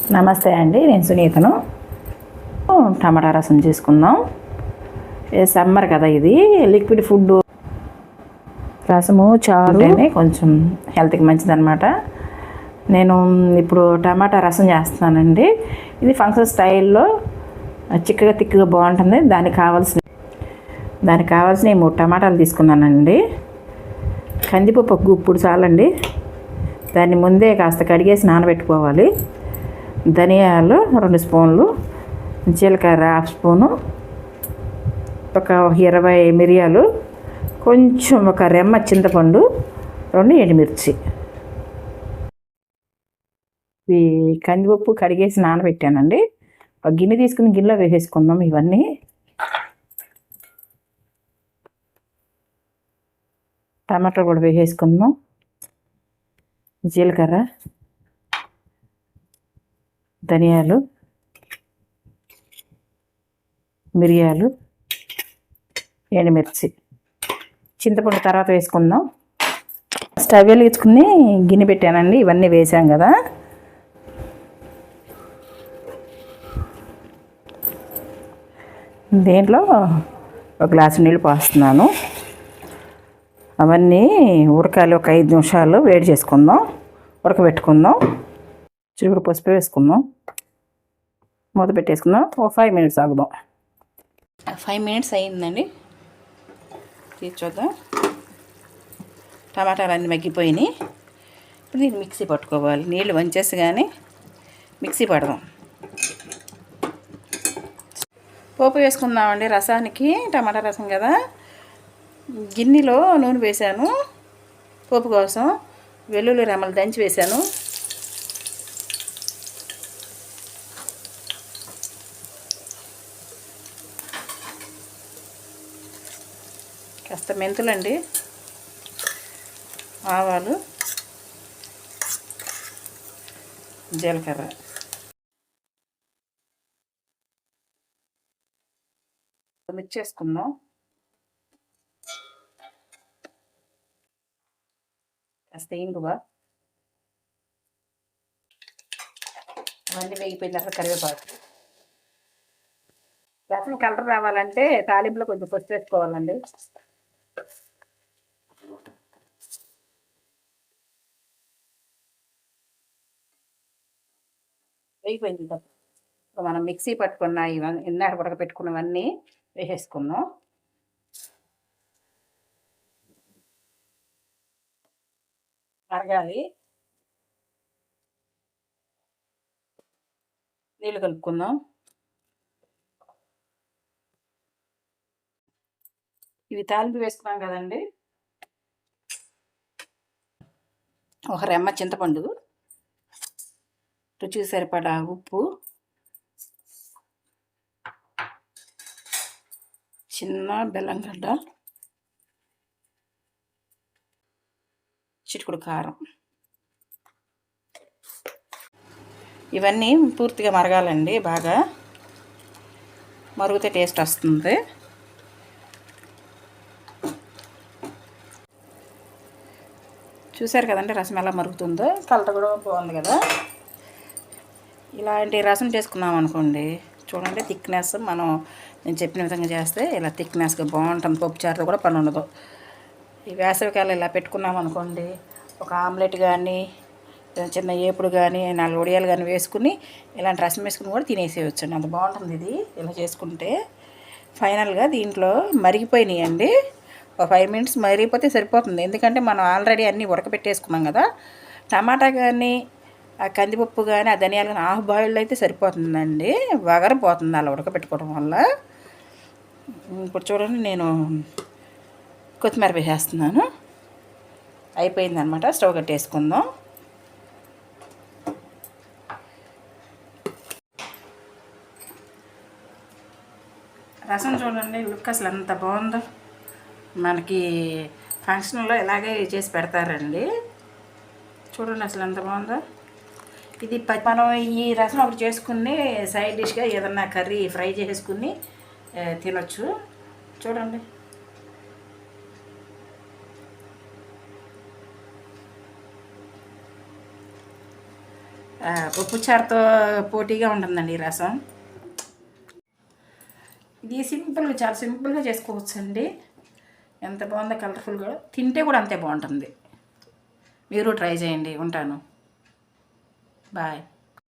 నమస్తే అండి, నేను సునీతను. టమాటా రసం చేసుకుందాం. సమ్మర్ కదా, ఇది లిక్విడ్ ఫుడ్. రసము చారునే కొంచెం హెల్త్కి మంచిదన్నమాట. నేను ఇప్పుడు టమాటా రసం చేస్తున్నానండి. ఇది ఫంక్షన్ స్టైల్లో చిక్కగా తిక్కగా బాగుంటుంది. దానికి కావాల్సిన 3 టమాటాలు తీసుకున్నానండి. కందిపప్పు ఒక గుప్పుడు చాలండి. దాన్ని ముందే కాస్త కడిగేసి నానబెట్టుకోవాలి. ధనియాలు 2 స్పూన్లు, జీలకర్ర 1/2 స్పూను, ఒక 20 మిరియాలు, కొంచెం ఒక రెమ్మ చింతపండు, 2 ఎండుమిర్చి. ఈ కందిపప్పు కడిగేసి నానబెట్టానండి. ఒక గిన్నె తీసుకుని గిన్నెలో వేసేసుకుందాం. ఇవన్నీ టమాటా కూడా వేసేసుకుందాం. జీలకర్ర, ధనియాలు, మిరియాలు, ఎండుమిర్చి, చింతపండు తర్వాత వేసుకుందాం. స్టవ్ వెలిగించుకుని గిన్నె పెట్టానండి. ఇవన్నీ వేసాం కదా. దీంట్లో ఒక గ్లాసు నీళ్ళు పోస్తున్నాను. అవన్నీ ఉడకాలి. ఒక 5 నిమిషాలు వేడి చేసుకుందాం, ఉడకబెట్టుకుందాం. చిగురు పసుపు వేసుకుందాం, మూత పెట్టేసుకుందాం. ఒక 5 మినిట్స్ ఆగుదాం. 5 మినిట్స్ అయ్యిందండి, తీసి చూద్దాం. టమాటాలు అన్నీ మగ్గిపోయినాయి. ఇప్పుడు దీన్ని మిక్సీ పట్టుకోవాలి. నీళ్ళు వంచేసి కానీ మిక్సీ పడదాం. పోపు వేసుకుందామండి. రసానికి టమాటా రసం కదా, గిన్నెలో నూనె వేసాను. పోపు కోసం వెల్లుల్లి రెమ్మలు దంచి వేసాను. కాస్త మెంతులండి, ఆవాలు, జీలకర్ర. మిక్స్ చేసుకుందాం. కాస్త ఇంగువ, అవన్నీ వేగిపోయిన తర్వాత కరివేపాకు. రసం కలర్ రావాలంటే తాలింపులో కొంచెం పసుపు వేసుకోవాలండి. వేగిపోయింది. మనం మిక్సీ పట్టుకున్న ఇవన్నీ ఇందాక ఉడకపెట్టుకున్నవన్నీ వేసేసుకుందాం. మరగాలి. నీళ్ళు కలుపుకుందాం. ఇవి తాలింపు వేసుకున్నాం కదండి. ఒక రెమ్మ చింతపండు, రుచికి సరిపడా ఉప్పు, చిన్న బెల్లం గడ్డ, చిటికుడు కారం. ఇవన్నీ పూర్తిగా మరగాలండి. బాగా మరుగుతే టేస్ట్ వస్తుంది. చూసారు కదండి రసం ఎలా మరుగుతుందో. కలర్ కూడా బాగుంది కదా. ఇలాంటి రసం చేసుకున్నాం అనుకోండి, చూడండి థిక్నెస్ నేను చెప్పిన విధంగా చేస్తే ఇలా థిక్నెస్గా బాగుంటుంది. పప్పు చారుతో కూడా పని ఉండదు. ఈ వేసవికాలం ఇలా పెట్టుకున్నాం అనుకోండి, ఒక ఆమ్లెట్ కానీ, చిన్న ఏపుడు కానీ, 4 వడియాలు కానీ వేసుకుని ఇలాంటి రసం వేసుకుని కూడా తినేసేయచ్చు. అంత బాగుంటుంది ఇది ఇలా చేసుకుంటే. ఫైనల్గా దీంట్లో మరిగిపోయినాయండి. ఒక 5 మినిట్స్ మరిగిపోతే సరిపోతుంది. ఎందుకంటే మనం ఆల్రెడీ అన్నీ ఉడకపెట్టేసుకున్నాం కదా. టమాటా కానీ, ఆ కందిపప్పు కానీ, ఆ ధనియాలు కానీ హాఫ్ బాయిల్డ్ అయితే సరిపోతుందండి. వగరపోతుంది అలా ఉడకపెట్టుకోవడం వల్ల. ఇప్పుడు చూడండి, నేను కొత్తిమీర వేసేస్తున్నాను. అయిపోయిందనమాట. స్టవ్ కట్టేసుకుందాం. రసం చూడండి, లుక్ అసలు ఎంత బాగుందో. మనకి ఫంక్షన్లో ఇలాగే చేసి పెడతారండి. చూడండి అసలు ఎంత బాగుందో. ఇది మనం ఈ రసం ఒకటి చేసుకుని సైడ్ డిష్గా ఏదన్నా కర్రీ ఫ్రై చేసుకుని తినొచ్చు. చూడండి. పప్పుచారుతో పోటీగా ఉంటుందండి ఈ రసం. ఇది సింపుల్గా, చాలా సింపుల్గా చేసుకోవచ్చు అండి. ఎంత బాగుందో, కలర్ఫుల్గా, తింటే కూడా అంతే బాగుంటుంది. మీరు ట్రై చేయండి. ఉంటాను. బాయ్.